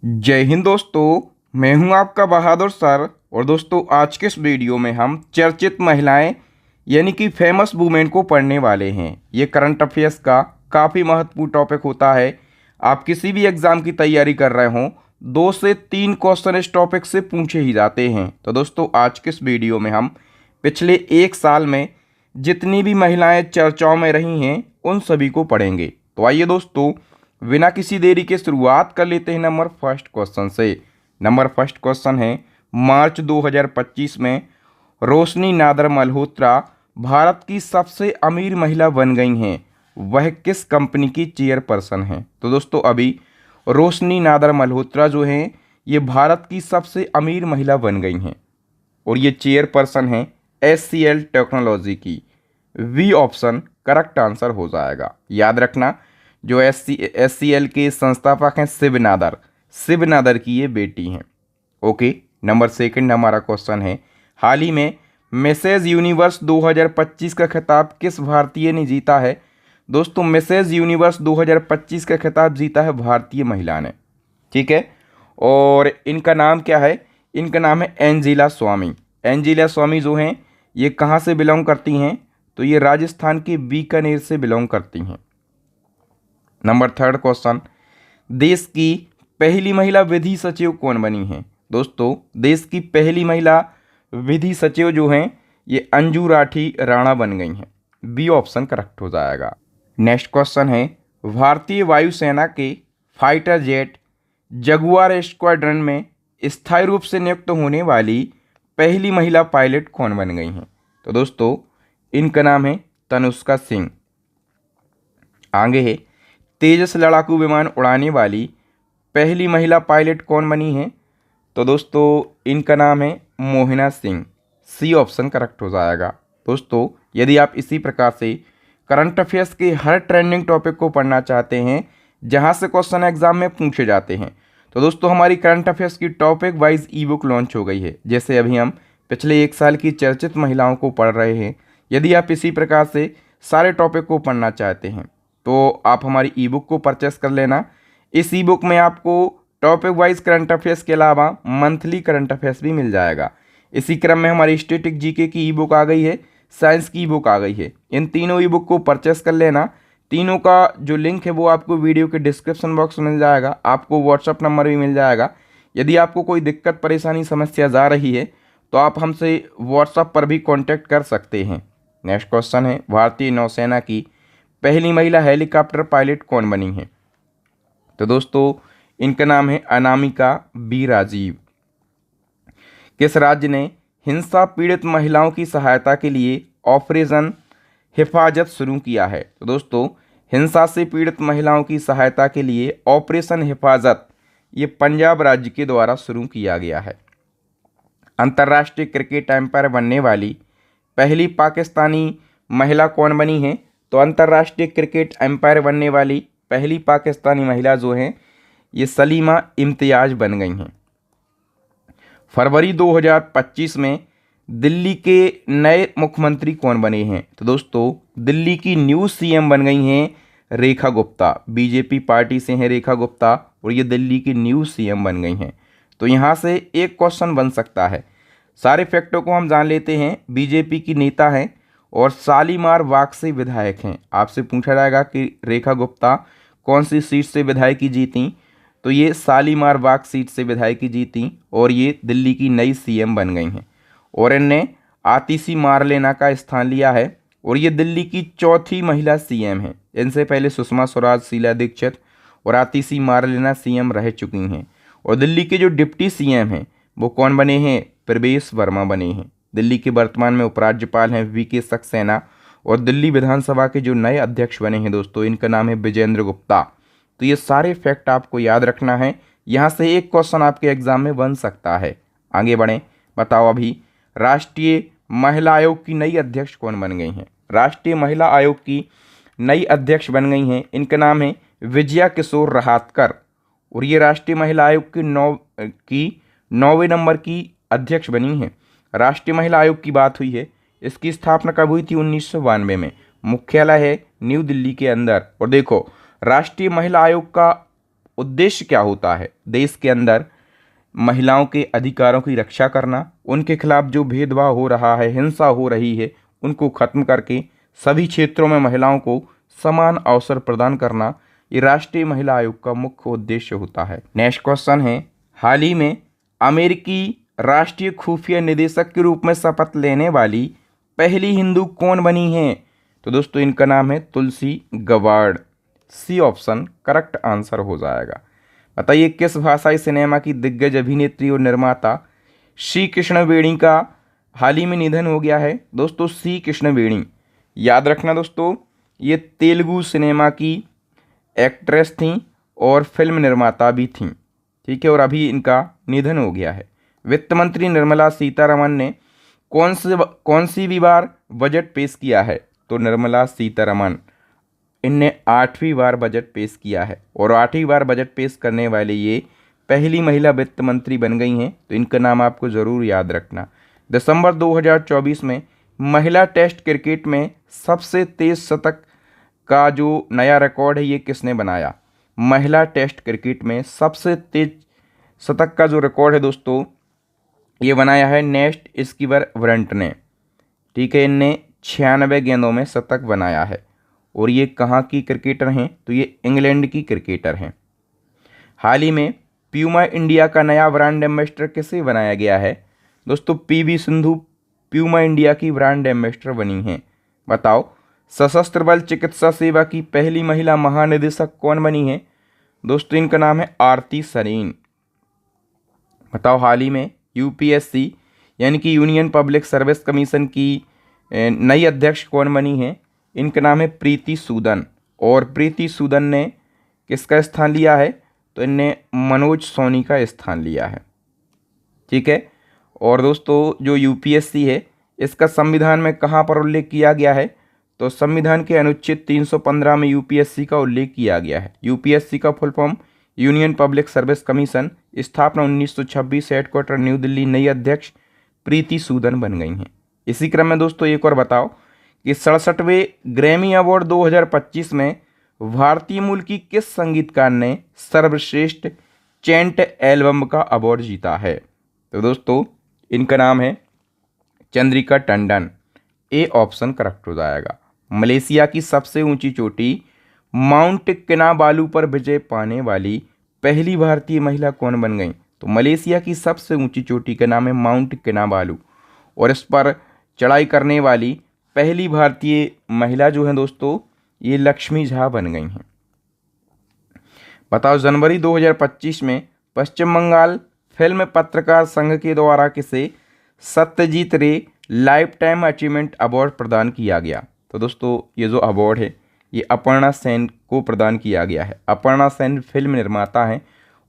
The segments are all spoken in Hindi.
जय हिंद दोस्तों। मैं हूं आपका बहादुर सर। और दोस्तों, आज के इस वीडियो में हम चर्चित महिलाएं यानी कि फेमस वुमेन को पढ़ने वाले हैं। ये करंट अफेयर्स का काफ़ी महत्वपूर्ण टॉपिक होता है। आप किसी भी एग्ज़ाम की तैयारी कर रहे हों, 2 से 3 क्वेश्चन इस टॉपिक से पूछे ही जाते हैं। तो दोस्तों, आज के इस वीडियो में हम पिछले 1 साल में जितनी भी महिलाएं चर्चाओं में रही हैं उन सभी को पढ़ेंगे। तो आइए दोस्तों, बिना किसी देरी के शुरुआत कर लेते हैं नंबर फर्स्ट क्वेश्चन से। नंबर फर्स्ट क्वेश्चन है, मार्च 2025 में रोशनी नादर मल्होत्रा भारत की सबसे अमीर महिला बन गई हैं। वह किस कंपनी की चेयरपर्सन हैं? तो दोस्तों, अभी रोशनी नादर मल्होत्रा जो हैं ये भारत की सबसे अमीर महिला बन गई हैं और ये चेयरपर्सन हैं HCL टेक्नोलॉजी की। वी ऑप्शन करेक्ट आंसर हो जाएगा। याद रखना, जो HCL के संस्थापक हैं शिव नादर की ये बेटी हैं। ओके, नंबर सेकंड हमारा क्वेश्चन है, हाल ही में मिसेज यूनिवर्स 2025 का खिताब किस भारतीय ने जीता है? दोस्तों, मिसेज यूनिवर्स 2025 का खिताब जीता है भारतीय महिला ने। ठीक है, और इनका नाम क्या है? इनका नाम है एंजिला स्वामी। एंजिला स्वामी जो हैं ये कहाँ से बिलोंग करती हैं? तो ये राजस्थान के बीकानेर से बिलोंग करती हैं। नंबर थर्ड क्वेश्चन, देश की पहली महिला विधि सचिव कौन बनी है? दोस्तों, देश की पहली महिला विधि सचिव जो हैं ये अंजू राठी राणा बन गई हैं। बी ऑप्शन करेक्ट हो जाएगा। नेक्स्ट क्वेश्चन है, भारतीय वायुसेना के फाइटर जेट जगुआर स्क्वाड्रन में स्थायी रूप से नियुक्त होने वाली पहली महिला पायलट कौन बन गई हैं? तो दोस्तों, इनका नाम है तनुष्का सिंह। आगे है, तेजस लड़ाकू विमान उड़ाने वाली पहली महिला पायलट कौन बनी है? तो दोस्तों, इनका नाम है Mohina Singh. C option correct हो जाएगा। दोस्तों, यदि आप इसी प्रकार से करंट अफेयर्स के हर ट्रेंडिंग टॉपिक को पढ़ना चाहते हैं जहां से क्वेश्चन एग्जाम में पूछे जाते हैं, तो दोस्तों हमारी करंट अफेयर्स की टॉपिक वाइज ई बुक लॉन्च हो गई है। जैसे अभी हम पिछले 1 साल की चर्चित महिलाओं को पढ़ रहे हैं। यदि आप इसी प्रकार से सारे टॉपिक को पढ़ना चाहते हैं तो आप हमारी ई बुक को परचेस कर लेना। इस ई बुक में आपको टॉपिक वाइज करंट अफेयर्स के अलावा मंथली करंट अफेयर्स भी मिल जाएगा। इसी क्रम में हमारी स्टैटिक जीके की ई बुक आ गई है, साइंस की ई बुक आ गई है। इन तीनों ई बुक को परचेस कर लेना। तीनों का जो लिंक है वो आपको वीडियो के डिस्क्रिप्शन बॉक्स में मिल जाएगा। आपको व्हाट्सअप नंबर भी मिल जाएगा। यदि आपको कोई दिक्कत परेशानी समस्या आ रही है तो आप हमसे व्हाट्सअप पर भी कॉन्टैक्ट कर सकते हैं। नेक्स्ट क्वेश्चन है, भारतीय नौसेना की पहली महिला हेलीकॉप्टर पायलट कौन बनी है? तो दोस्तों, इनका नाम है अनामिका बी राजीव। किस राज्य ने हिंसा पीड़ित महिलाओं की सहायता के लिए ऑपरेशन हिफाजत शुरू किया है? तो दोस्तों, हिंसा से पीड़ित महिलाओं की सहायता के लिए ऑपरेशन हिफाजत ये पंजाब राज्य के द्वारा शुरू किया गया है। अंतर्राष्ट्रीय क्रिकेट एम्पायर बनने वाली पहली पाकिस्तानी महिला कौन बनी है? तो अंतर्राष्ट्रीय क्रिकेट एम्पायर बनने वाली पहली पाकिस्तानी महिला जो हैं ये सलीमा इम्तियाज बन गई हैं। फरवरी 2025 में दिल्ली के नए मुख्यमंत्री कौन बने हैं? तो दोस्तों, दिल्ली की न्यू CM बन गई हैं रेखा गुप्ता। बीजेपी पार्टी से हैं रेखा गुप्ता और ये दिल्ली की न्यू CM बन गई हैं। तो यहाँ से एक क्वेश्चन बन सकता है। सारे फैक्टों को हम जान लेते हैं। बीजेपी की नेता हैं और शालीमार बाग से विधायक हैं। आपसे पूछा जाएगा कि रेखा गुप्ता कौन सी सीट से विधायकी जीती? तो ये शालीमार बाग सीट से विधायकी जीती और ये दिल्ली की नई CM बन गई हैं। और इनने आतिशी मारलेना का स्थान लिया है और ये दिल्ली की चौथी महिला CM हैं। इनसे पहले सुषमा स्वराज, शीला दीक्षित और आतिशी मारलेना CM रह चुकी हैं। और दिल्ली के जो डिप्टी CM हैं वो कौन बने हैं? प्रवेश वर्मा बने हैं। दिल्ली के वर्तमान में उपराज्यपाल हैं VK सक्सेना और दिल्ली विधानसभा के जो नए अध्यक्ष बने हैं दोस्तों, इनका नाम है विजेंद्र गुप्ता। तो ये सारे फैक्ट आपको याद रखना है। यहाँ से एक क्वेश्चन आपके एग्जाम में बन सकता है। आगे बढ़ें, बताओ अभी राष्ट्रीय महिला आयोग की नई अध्यक्ष कौन बन गई हैं? राष्ट्रीय महिला आयोग की नई अध्यक्ष बन गई हैं, इनका नाम है विजया किशोर रहातकर और ये राष्ट्रीय महिला आयोग की 9वें नंबर की अध्यक्ष बनी हैं। राष्ट्रीय महिला आयोग की बात हुई है, इसकी स्थापना कब हुई थी? 1992 में। मुख्यालय है न्यू दिल्ली के अंदर। और देखो, राष्ट्रीय महिला आयोग का उद्देश्य क्या होता है? देश के अंदर महिलाओं के अधिकारों की रक्षा करना, उनके खिलाफ जो भेदभाव हो रहा है, हिंसा हो रही है, उनको खत्म करके सभी क्षेत्रों में महिलाओं को समान अवसर प्रदान करना, ये राष्ट्रीय महिला आयोग का मुख्य उद्देश्य होता है। नेक्स्ट क्वेश्चन है, हाल ही में अमेरिकी राष्ट्रीय खुफिया निदेशक के रूप में शपथ लेने वाली पहली हिंदू कौन बनी है? तो दोस्तों इनका नाम है Tulsi Gabbard. C option correct answer हो जाएगा। बताइए किस भाषाई सिनेमा की दिग्गज अभिनेत्री और निर्माता सी कृष्ण बेणी का हाल ही में निधन हो गया है? दोस्तों सी कृष्ण बेणी, याद रखना दोस्तों, ये तेलुगु सिनेमा की एक्ट्रेस थी और फिल्म निर्माता भी थी, ठीक है, और अभी इनका निधन हो गया है। वित्त मंत्री निर्मला सीतारमण ने कौन सी बार बजट पेश किया है? तो निर्मला सीतारमण, इनने 8वीं बार बजट पेश किया है और 8वीं बार बजट पेश करने वाले ये पहली महिला वित्त मंत्री बन गई हैं, तो इनका नाम आपको ज़रूर याद रखना। दिसंबर 2024 में महिला टेस्ट क्रिकेट में सबसे तेज शतक का जो नया रिकॉर्ड है ये किसने बनाया? महिला टेस्ट क्रिकेट में सबसे तेज शतक का जो रिकॉर्ड है दोस्तों ये बनाया है नेस्ट स्कीवर ब्रंट ने, ठीक है, इनने 96 गेंदों में शतक बनाया है। और ये कहाँ की क्रिकेटर हैं? तो ये इंग्लैंड की क्रिकेटर हैं। हाल ही में प्यूमा इंडिया का नया ब्रांड एम्बेसडर किसे बनाया गया है? दोस्तों पीवी सिंधु प्यूमा इंडिया की ब्रांड एम्बेसडर बनी हैं। बताओ सशस्त्र बल चिकित्सा सेवा की पहली महिला महानिदेशक कौन बनी है? दोस्तों इनका नाम है आरती सरीन। बताओ हाल ही में यूपीएससी यानी कि यूनियन पब्लिक सर्विस कमीशन की नई अध्यक्ष कौन बनी है? इनका नाम है प्रीति सूदन। और प्रीति सूदन ने किसका स्थान लिया है? तो इनने मनोज सोनी का स्थान लिया है, ठीक है। और दोस्तों जो यूपीएससी है इसका संविधान में कहाँ पर उल्लेख किया गया है? तो संविधान के अनुच्छेद 315 में यूपीएससी का उल्लेख किया गया है। यूपीएससी का full form union public service commission, स्थापना 1926, हेडक्वार्टर न्यू दिल्ली, नई अध्यक्ष प्रीति सूदन बन गई हैं। इसी क्रम में दोस्तों एक और बताओ कि 67वें ग्रैमी अवार्ड 2025 में भारतीय मूल की किस संगीतकार ने सर्वश्रेष्ठ चैंट एल्बम का अवार्ड जीता है? तो दोस्तों इनका नाम है Chandrika Tandon. A option correct हो जाएगा। मलेशिया की सबसे ऊंची चोटी माउंट किनाबालू पर विजय पाने वाली पहली भारतीय महिला कौन बन गई? तो मलेशिया की सबसे ऊंची चोटी का नाम है माउंट किनाबालू और इस पर चढ़ाई करने वाली पहली भारतीय महिला जो है दोस्तों ये लक्ष्मी झा बन गई हैं। बताओ जनवरी 2025 में पश्चिम बंगाल फिल्म पत्रकार संघ के द्वारा किसे सत्यजीत रे लाइफ टाइम अचीवमेंट अवार्ड प्रदान किया गया? तो दोस्तों ये जो अवार्ड है ये अपर्णा सेन को प्रदान किया गया है। अपर्णा सेन फिल्म निर्माता हैं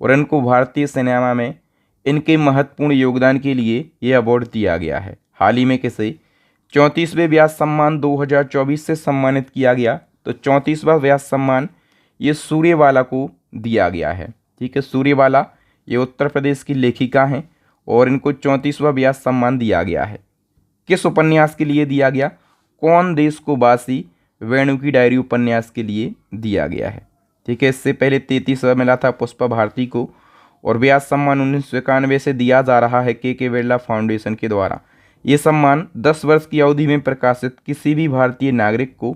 और इनको भारतीय सिनेमा में इनके महत्वपूर्ण योगदान के लिए ये अवार्ड दिया गया है। हाल ही में किसे 34वें व्यास सम्मान 2024 से सम्मानित किया गया? तो 34वां व्यास सम्मान ये सूर्यबाला को दिया गया है, ठीक है। सूर्यबाला ये उत्तर प्रदेश की लेखिका हैं और इनको 34वां व्यास सम्मान दिया गया है। किस उपन्यास के लिए दिया गया? कौन देश को बासी वेणु की डायरी उपन्यास के लिए दिया गया है, ठीक है। इससे पहले 33वां मिला था पुष्पा भारती को और व्यास सम्मान 1991 से दिया जा रहा है के बिरला फाउंडेशन के द्वारा। ये सम्मान 10 वर्ष की अवधि में प्रकाशित किसी भी भारतीय नागरिक को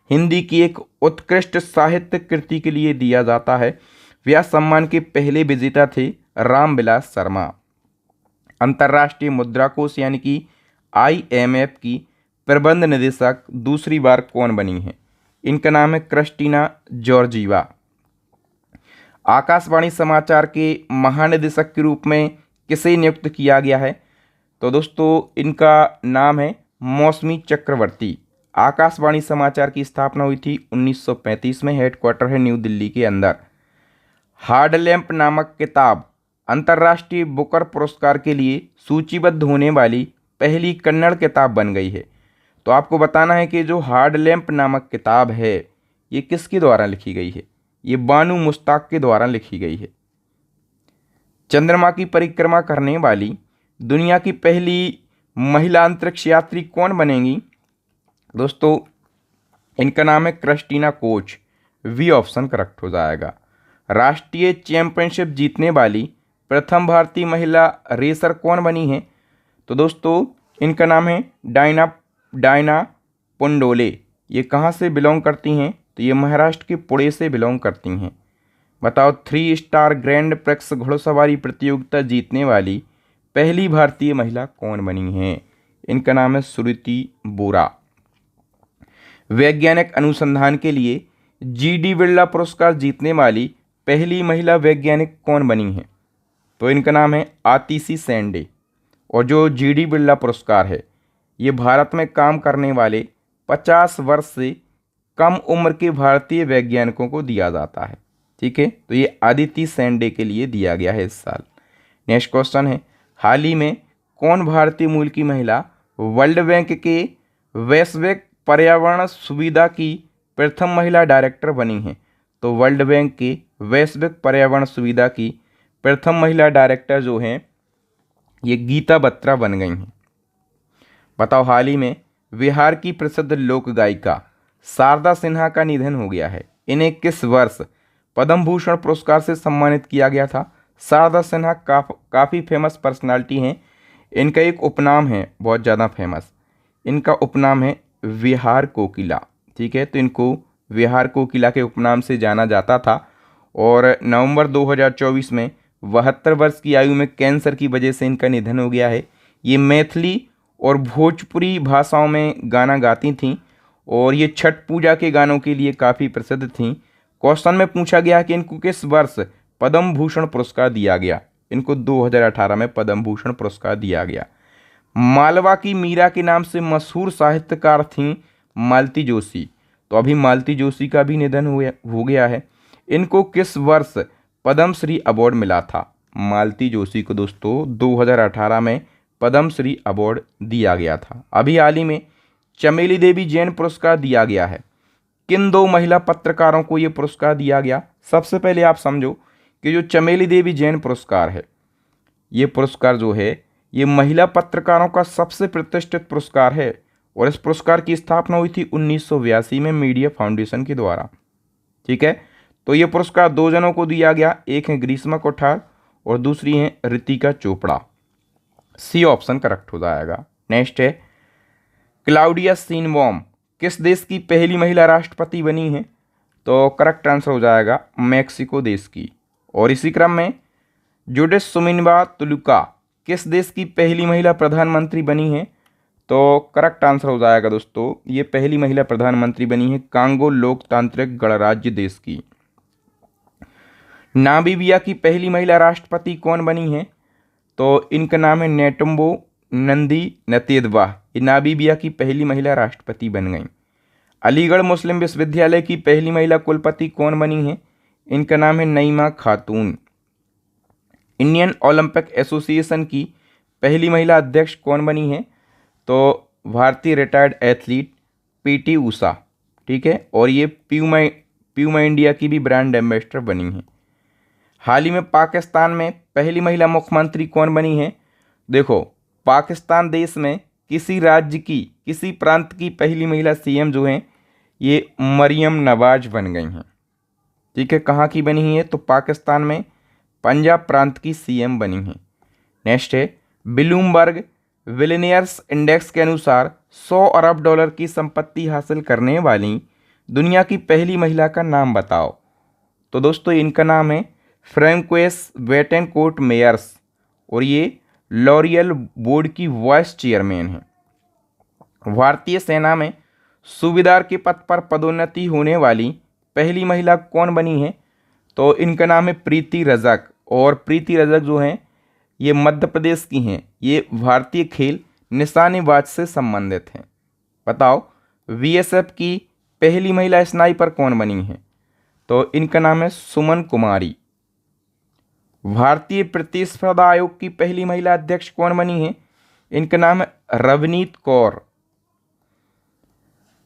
हिंदी की एक उत्कृष्ट साहित्य कृति के लिए दिया जाता है। व्यास सम्मान के पहले विजेता थे रामविलास शर्मा। अंतर्राष्ट्रीय मुद्रा कोष यानी कि IMF की प्रबंध निदेशक दूसरी बार कौन बनी है? इनका नाम है क्रिस्टीना जॉर्जीवा। आकाशवाणी समाचार के महानिदेशक के रूप में किसे नियुक्त किया गया है? तो दोस्तों इनका नाम है मौसमी चक्रवर्ती। आकाशवाणी समाचार की स्थापना हुई थी 1935 में, हेडक्वार्टर है न्यू दिल्ली के अंदर। हार्ड लैंप नामक किताब अंतर्राष्ट्रीय बुकर पुरस्कार के लिए सूचीबद्ध होने वाली पहली कन्नड़ किताब बन गई है। तो आपको बताना है कि जो हार्ड लैंप नामक किताब है ये किसके द्वारा लिखी गई है? ये बानू मुश्ताक के द्वारा लिखी गई है। चंद्रमा की परिक्रमा करने वाली दुनिया की पहली महिला अंतरिक्ष यात्री कौन बनेंगी? दोस्तों इनका नाम है Christina Koch. B option correct हो जाएगा। राष्ट्रीय चैंपियनशिप जीतने वाली प्रथम भारतीय महिला रेसर कौन बनी है? तो दोस्तों इनका नाम है डायना पुंडोले। ये कहाँ से बिलोंग करती हैं? तो ये महाराष्ट्र के पुणे से बिलोंग करती हैं। बताओ 3 स्टार ग्रैंड प्रिक्स घुड़सवारी प्रतियोगिता जीतने वाली पहली भारतीय महिला कौन बनी है? इनका नाम है श्रुति बोरा। वैज्ञानिक अनुसंधान के लिए जीडी बिरला पुरस्कार जीतने वाली पहली महिला वैज्ञानिक कौन बनी है? तो इनका नाम है आतिशी सेंडे। और जो जीडी बिरला पुरस्कार है ये भारत में काम करने वाले 50 वर्ष से कम उम्र के भारतीय वैज्ञानिकों को दिया जाता है। ठीक है, तो ये आदिति सेंडे के लिए दिया गया है इस साल। नेक्स्ट क्वेश्चन है, हाल ही में कौन भारतीय मूल की महिला वर्ल्ड बैंक के वैश्विक पर्यावरण सुविधा की प्रथम महिला डायरेक्टर बनी है? तो वर्ल्ड बैंक के वैश्विक पर्यावरण सुविधा की प्रथम महिला डायरेक्टर जो हैं ये गीता बत्रा बन गई हैं। बताओ हाल ही में बिहार की प्रसिद्ध लोक गायिका शारदा सिन्हा का निधन हो गया है। इन्हें किस वर्ष पद्म भूषण पुरस्कार से सम्मानित किया गया था? शारदा सिन्हा काफ़ी फेमस पर्सनालिटी हैं। इनका एक उपनाम है बहुत ज़्यादा फेमस, इनका उपनाम है विहार कोकिला। ठीक है, तो इनको विहार कोकिला के उपनाम से जाना जाता था। और नवंबर 2024 में 72 वर्ष की आयु में कैंसर की वजह से इनका निधन हो गया है। ये मैथिली और भोजपुरी भाषाओं में गाना गाती थीं और ये छठ पूजा के गानों के लिए काफ़ी प्रसिद्ध थीं। क्वेश्चन में पूछा गया कि इनको किस वर्ष पद्म भूषण पुरस्कार दिया गया? इनको 2018 में पद्म भूषण पुरस्कार दिया गया। मालवा की मीरा के नाम से मशहूर साहित्यकार थीं मालती जोशी। तो अभी मालती जोशी का भी निधन हो गया है। इनको किस वर्ष पद्मश्री अवार्ड मिला था? मालती जोशी को दोस्तों 2018 में पद्मश्री अवार्ड दिया गया था। अभी हाल ही में चमेली देवी जैन पुरस्कार दिया गया है। किन 2 महिला पत्रकारों को ये पुरस्कार दिया गया? सबसे पहले आप समझो कि जो चमेली देवी जैन पुरस्कार है ये पुरस्कार जो है ये महिला पत्रकारों का सबसे प्रतिष्ठित पुरस्कार है और इस पुरस्कार की स्थापना हुई थी 1982 में मीडिया फाउंडेशन के द्वारा। ठीक है, तो ये पुरस्कार 2 जनों को दिया गया, एक है ग्रीष्मा कोठार और दूसरी है Ritika Chopra. C option correct हो जाएगा। नेक्स्ट है, क्लाउडिया शेइनबॉम किस देश की पहली महिला राष्ट्रपति बनी है? तो करेक्ट आंसर हो जाएगा मैक्सिको देश की। और इसी क्रम में जुडिथ सुमिनवा तुलुका किस देश की पहली महिला प्रधानमंत्री बनी है? तो करेक्ट आंसर हो जाएगा दोस्तों ये पहली महिला प्रधानमंत्री बनी है कांगो लोकतांत्रिक गणराज्य देश की। नामीबिया की पहली महिला राष्ट्रपति कौन बनी है? तो इनका नाम है नेटुम्बो नंदी नतेदवा। ये नामीबिया की पहली महिला राष्ट्रपति बन गई। अलीगढ़ मुस्लिम विश्वविद्यालय की पहली महिला कुलपति कौन बनी है? इनका नाम है नईमा खातून। इंडियन ओलंपिक एसोसिएशन की पहली महिला अध्यक्ष कौन बनी है? तो भारतीय रिटायर्ड एथलीट पीटी ऊषा। ठीक है, और ये प्यूमा इंडिया की भी ब्रांड एम्बेसडर बनी है। हाल ही में पाकिस्तान में पहली महिला मुख्यमंत्री कौन बनी है? देखो पाकिस्तान देश में किसी राज्य की किसी प्रांत की पहली महिला सीएम जो हैं ये मरियम नवाज बन गई हैं। ठीक है, कहाँ की बनी है? तो पाकिस्तान में पंजाब प्रांत की सीएम बनी हैं। नेक्स्ट है, ब्लूमबर्ग बिलियनियर्स इंडेक्स के अनुसार 100 अरब डॉलर की संपत्ति हासिल करने वाली दुनिया की पहली महिला का नाम बताओ। तो दोस्तों इनका नाम है फ्रैंकोइस वेटेनकोर्ट मेयर्स और ये लॉरियल बोर्ड की वाइस चेयरमैन हैं। भारतीय सेना में सूबेदार के पद पर पदोन्नति होने वाली पहली महिला कौन बनी है? तो इनका नाम है प्रीति रजक। और प्रीति रजक जो हैं ये मध्य प्रदेश की हैं। ये भारतीय खेल निशानेबाज से संबंधित हैं। बताओ बीएसएफ की पहली महिला स्नाइपर कौन बनी है? तो इनका नाम है सुमन कुमारी। भारतीय प्रतिस्पर्धा आयोग की पहली महिला अध्यक्ष कौन बनी है? इनका नाम है रवनीत कौर।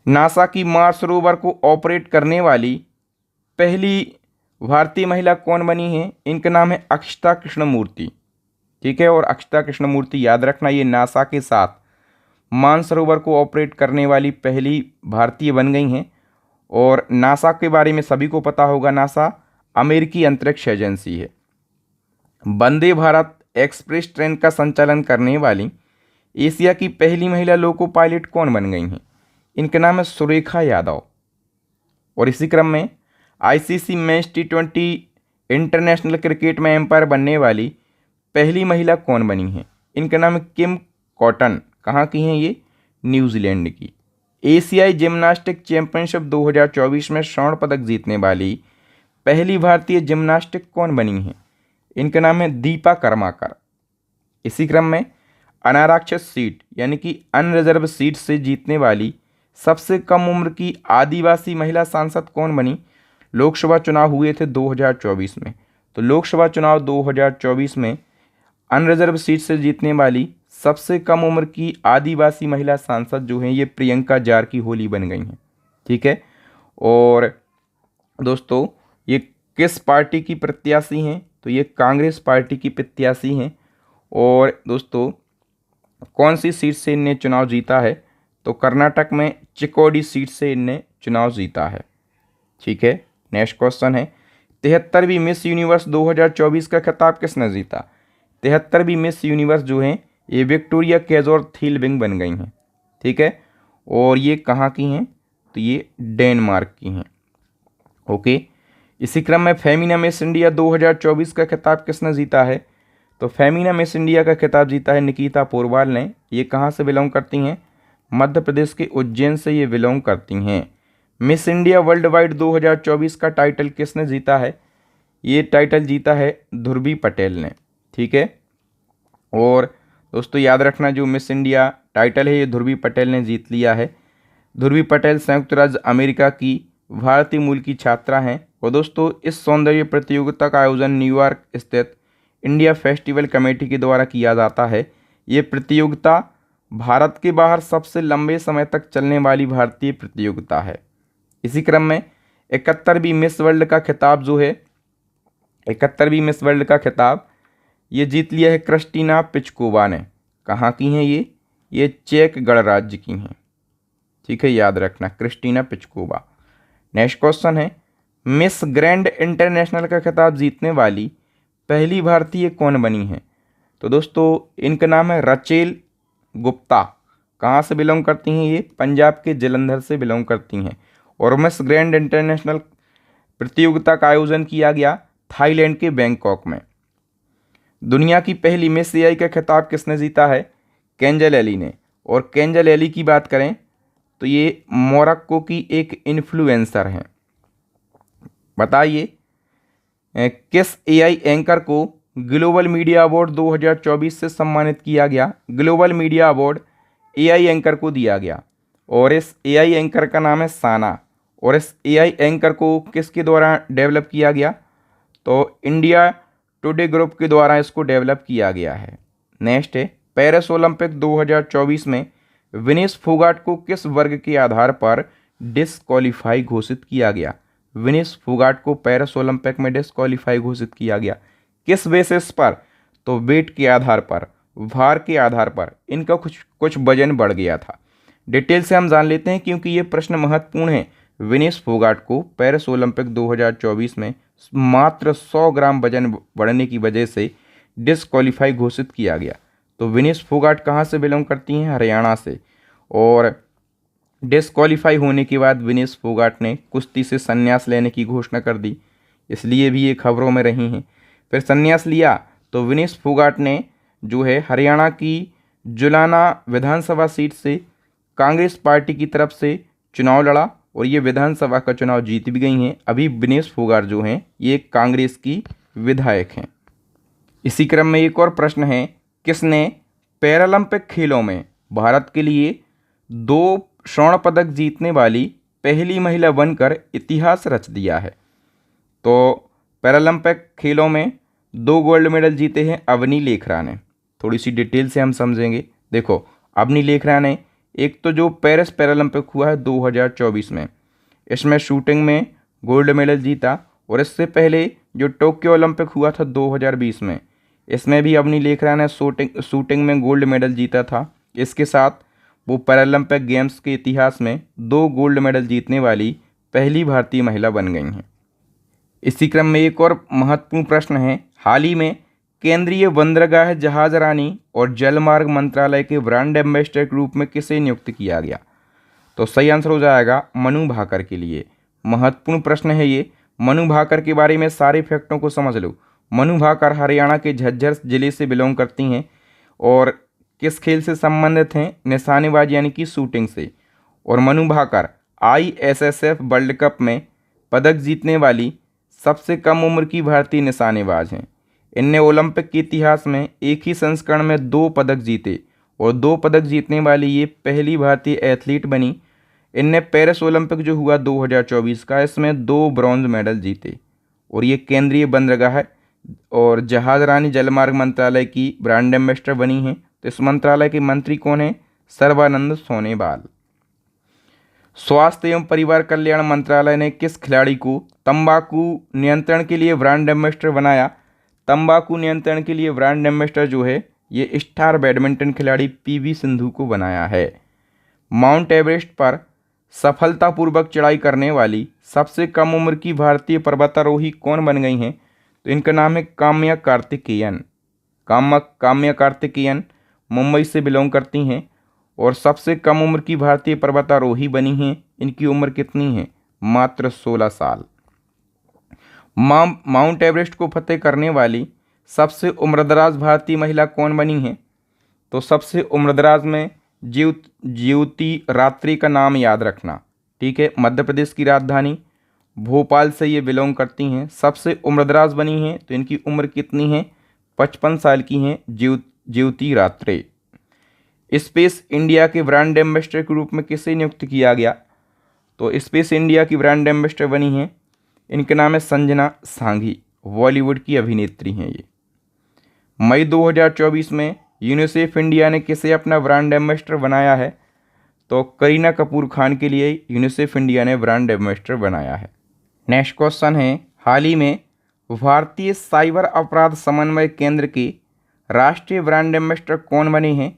नासा की मार्स रोवर को ऑपरेट करने वाली पहली भारतीय महिला कौन बनी है? इनका नाम है अक्षता कृष्णमूर्ति। ठीक है, और अक्षता कृष्णमूर्ति याद रखना ये नासा के साथ मार्स रोवर को ऑपरेट करने वाली पहली भारतीय बन गई हैं। और नासा के बारे में सभी को पता होगा, नासा अमेरिकी अंतरिक्ष एजेंसी है। वंदे भारत एक्सप्रेस ट्रेन का संचालन करने वाली एशिया की पहली महिला लोको पायलट कौन बन गई हैं? इनका नाम है सुरेखा यादव। और इसी क्रम में ICC men's T20 international cricket में एम्पायर बनने वाली पहली महिला कौन बनी है? इनका नाम है किम कॉटन। कहाँ की हैं ये? न्यूजीलैंड की। एशियाई जिम्नास्टिक चैंपियनशिप 2024 में स्वर्ण पदक जीतने वाली पहली भारतीय जिम्नास्टिक कौन बनी है? इनका नाम है दीपा कर्माकर। इसी क्रम में अनारक्षित सीट यानी कि अनरिजर्व सीट से जीतने वाली सबसे कम उम्र की आदिवासी महिला सांसद कौन बनी? लोकसभा चुनाव हुए थे 2024 में, तो लोकसभा चुनाव 2024 में अनरिजर्व सीट से जीतने वाली सबसे कम उम्र की आदिवासी महिला सांसद जो हैं ये प्रियंका जारकी होली बन गई हैं। ठीक है। और दोस्तों ये किस पार्टी की प्रत्याशी हैं? तो ये कांग्रेस पार्टी की प्रत्याशी हैं। और दोस्तों कौन सी सीट से इनने चुनाव जीता है? तो कर्नाटक में चिकोडी सीट से इनने चुनाव जीता है। ठीक है। नेक्स्ट क्वेश्चन है 73वीं मिस यूनिवर्स 2024 का खिताब किसने जीता? 73वीं मिस यूनिवर्स जो हैं ये विक्टोरिया केजोर थीलबिंग बन गई हैं। ठीक है। और ये कहाँ की हैं? तो ये डेनमार्क की हैं। ओके। इसी क्रम में फेमिना मिस इंडिया 2024 का खिताब किसने जीता है? तो फेमिना मिस इंडिया का खिताब जीता है निकिता पोरवाल ने। ये कहाँ से बिलोंग करती हैं? मध्य प्रदेश के उज्जैन से ये बिलोंग करती हैं। मिस इंडिया वर्ल्ड वाइड 2024 का टाइटल किसने जीता है? ये टाइटल जीता है ध्रुवी पटेल ने। ठीक है। और दोस्तों याद रखना जो मिस इंडिया टाइटल है ये ध्रुवी पटेल ने जीत लिया है। ध्रुवी पटेल संयुक्त राज्य अमेरिका की भारतीय मूल की छात्रा हैं। और दोस्तों इस सौंदर्य प्रतियोगिता का आयोजन न्यूयॉर्क स्थित इंडिया फेस्टिवल कमेटी के द्वारा किया जाता है। ये प्रतियोगिता भारत के बाहर सबसे लंबे समय तक चलने वाली भारतीय प्रतियोगिता है। इसी क्रम में 71वीं मिस वर्ल्ड का खिताब जो है 71वीं मिस वर्ल्ड का खिताब ये जीत लिया है क्रिस्टीना पिचकोवा ने। कहाँ की हैं ये चेक गणराज्य की हैं। ठीक है, याद रखना क्रिस्टीना पिचकोवा। नेक्स्ट क्वेश्चन है मिस ग्रैंड इंटरनेशनल का खिताब जीतने वाली पहली भारतीय कौन बनी है? तो दोस्तों इनका नाम है रचेल गुप्ता। कहाँ से बिलोंग करती हैं? ये पंजाब के जलंधर से बिलोंग करती हैं। और मिस ग्रैंड इंटरनेशनल प्रतियोगिता का आयोजन किया गया थाईलैंड के बैंकॉक में। दुनिया की पहली मिस एआई का खिताब किसने जीता है? केंजल एली ने। और केंजल एली की बात करें तो ये मोरक्को की एक इन्फ्लुएंसर हैं। बताइए किस एआई एंकर को ग्लोबल मीडिया अवार्ड 2024 से सम्मानित किया गया? Global media award AI anchor को दिया गया और इस एआई एंकर का नाम है साना। और इस एआई एंकर को किसके द्वारा डेवलप किया गया? तो इंडिया टुडे ग्रुप के द्वारा इसको डेवलप किया गया है। नेक्स्ट है पेरिस ओलंपिक 2024 में विनेश फोगाट को किस वर्ग के आधार पर डिसक्वालीफाई घोषित किया गया? विनेश फोगाट को पेरिस ओलंपिक में डिसक्वालीफाई घोषित किया गया। किस बेसिस पर? तो वेट के आधार पर, भार के आधार पर। इनका कुछ वजन बढ़ गया था। डिटेल से हम जान लेते हैं क्योंकि ये प्रश्न महत्वपूर्ण है। विनेश फोगाट को पेरिस ओलंपिक 2024 में मात्र 100 ग्राम वजन बढ़ने की वजह से डिसक्वालीफाई घोषित किया गया। तो विनेश फोगाट कहाँ से बिलोंग करती हैं? हरियाणा से। और डिसक्वालीफाई होने के बाद विनेश फोगाट ने कुश्ती से संन्यास लेने की घोषणा कर दी, इसलिए भी ये खबरों में रही हैं। फिर संन्यास लिया तो विनेश फोगाट ने जो है हरियाणा की जुलाना विधानसभा सीट से कांग्रेस पार्टी की तरफ से चुनाव लड़ा और ये विधानसभा का चुनाव जीत भी गई हैं। अभी विनेश फोगाट जो हैं ये कांग्रेस की विधायक हैं। इसी क्रम में एक और प्रश्न है किसने पैरालंपिक खेलों में भारत के लिए 2 स्वर्ण पदक जीतने वाली पहली महिला बनकर इतिहास रच दिया है? तो पैरालंपिक खेलों में 2 गोल्ड मेडल जीते हैं अवनी लेखरा ने। थोड़ी सी डिटेल से हम समझेंगे। देखो अवनी लेखरा ने एक तो जो पेरिस पैरालंपिक हुआ है 2024 में, इसमें शूटिंग में गोल्ड मेडल जीता। और इससे पहले जो टोक्यो ओलंपिक हुआ था 2020 में, इसमें भी अवनी लेखरा ने शूटिंग में गोल्ड मेडल जीता था। इसके साथ वो पैरालंपिक गेम्स के इतिहास में 2 गोल्ड मेडल जीतने वाली पहली भारतीय महिला बन गई हैं। इसी क्रम में एक और महत्वपूर्ण प्रश्न है, हाल ही में केंद्रीय बंदरगाह, जहाज रानी और जलमार्ग मंत्रालय के ब्रांड एम्बेसडर के रूप में किसे नियुक्त किया गया? तो सही आंसर हो जाएगा मनु भाकर के लिए। महत्वपूर्ण प्रश्न है ये। मनु भाकर के बारे में सारे फैक्टों को समझ लो। मनु भाकर हरियाणा के झज्जर जिले से बिलोंग करती हैं और किस खेल से संबंधित हैं? निशानेबाजी यानी कि शूटिंग से। और Manu Bhaker ISSF world cup में पदक जीतने वाली सबसे कम उम्र की भारतीय निशानेबाज हैं। इनने ओलंपिक के इतिहास में एक ही संस्करण में 2 पदक जीते और 2 पदक जीतने वाली ये पहली भारतीय एथलीट बनी। इनने पेरिस ओलंपिक जो हुआ 2024 का, इसमें 2 ब्रॉन्ज मेडल जीते। और ये केंद्रीय बंदरगाह और जहाज रानी जलमार्ग मंत्रालय की ब्रांड एम्बेसडर बनी हैं। तो इस मंत्रालय के मंत्री कौन हैं? सर्बानंद सोनोवाल। स्वास्थ्य एवं परिवार कल्याण मंत्रालय ने किस खिलाड़ी को तंबाकू नियंत्रण के लिए ब्रांड एम्बेसडर बनाया? तंबाकू नियंत्रण के लिए ब्रांड एम्बेसडर जो है ये स्टार बैडमिंटन खिलाड़ी PV सिंधु को बनाया है। माउंट एवरेस्ट पर सफलतापूर्वक चढ़ाई करने वाली सबसे कम उम्र की भारतीय पर्वतारोही कौन बन गई हैं? तो इनका नाम है काम्या कार्तिकेयन। काम्या कार्तिकेयन मुंबई से बिलोंग करती हैं और सबसे कम उम्र की भारतीय पर्वतारोही बनी हैं। इनकी उम्र कितनी है? मात्र 16 साल। माउंट एवरेस्ट को फतेह करने वाली सबसे उम्रदराज भारतीय महिला कौन बनी है? तो सबसे उम्रदराज में ज्योति रात्रि का नाम याद रखना, ठीक है। मध्य प्रदेश की राजधानी भोपाल से ये बिलोंग करती हैं। सबसे उम्रदराज बनी हैं तो इनकी उम्र कितनी है? 55 साल की हैं ज्योति रात्रे। स्पेस इंडिया के ब्रांड एम्बेसडर के रूप में किसे नियुक्त किया गया? तो स्पेस इंडिया की ब्रांड एम्बेसडर बनी हैं, इनका नाम है संजना सांघी, बॉलीवुड की अभिनेत्री हैं ये। मई 2024 में यूनिसेफ इंडिया ने किसे अपना ब्रांड एम्बेसडर बनाया है? तो करीना कपूर खान के लिए यूनिसेफ इंडिया ने ब्रांड एम्बेसडर बनाया है। नेक्स्ट क्वेश्चन है, हाल ही में भारतीय साइबर अपराध समन्वय केंद्र के राष्ट्रीय ब्रांड एम्बेसडर कौन बने हैं?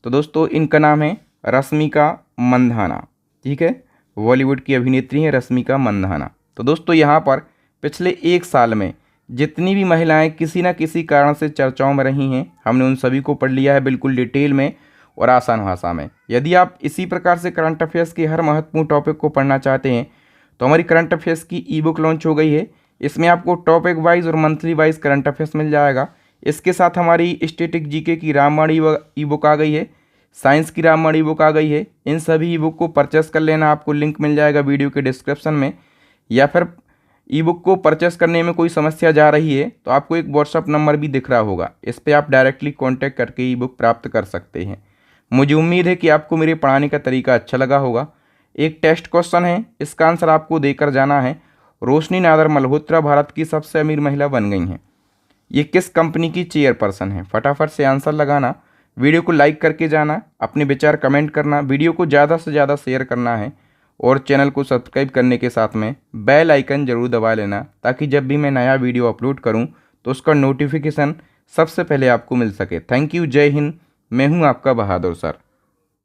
तो दोस्तों इनका नाम है रश्मिका मंदाना, ठीक है। बॉलीवुड की अभिनेत्री हैं रश्मिका मंदाना। तो दोस्तों यहाँ पर पिछले 1 साल में जितनी भी महिलाएं किसी न किसी कारण से चर्चाओं में रही हैं, हमने उन सभी को पढ़ लिया है बिल्कुल डिटेल में और आसान भाषा में। यदि आप इसी प्रकार से करंट अफेयर्स के हर महत्वपूर्ण टॉपिक को पढ़ना चाहते हैं तो हमारी करंट अफेयर्स की ई-बुक लॉन्च हो गई है। इसमें आपको टॉपिक वाइज और मंथली वाइज करंट अफेयर्स मिल जाएगा। इसके साथ हमारी स्टैटिक जीके की रामबाण ई-बुक आ गई है, साइंस की रामबाण ई-बुक आ गई है। इन सभी ई-बुक को परचेस कर लेना, आपको लिंक मिल जाएगा वीडियो के डिस्क्रिप्शन में। या फिर ई-बुक को परचेस करने में कोई समस्या जा रही है तो आपको एक व्हाट्सअप नंबर भी दिख रहा होगा, इस पर आप डायरेक्टली कांटेक्ट करके ई-बुक प्राप्त कर सकते हैं। मुझे उम्मीद है कि आपको मेरे पढ़ाने का तरीका अच्छा लगा होगा। एक टेस्ट क्वेश्चन है, इसका आंसर आपको देकर जाना है। रोशनी नादर मल्होत्रा भारत की सबसे अमीर महिला बन गई हैं। ये किस कंपनी की चेयरपर्सन है? फटाफट से आंसर लगाना, वीडियो को लाइक करके जाना, अपने विचार कमेंट करना, वीडियो को ज़्यादा से ज़्यादा शेयर करना है और चैनल को सब्सक्राइब करने के साथ में बेल आइकन ज़रूर दबा लेना, ताकि जब भी मैं नया वीडियो अपलोड करूं तो उसका नोटिफिकेशन सबसे पहले आपको मिल सके। थैंक यू, जय हिंद। मैं हूं आपका बहादुर सर।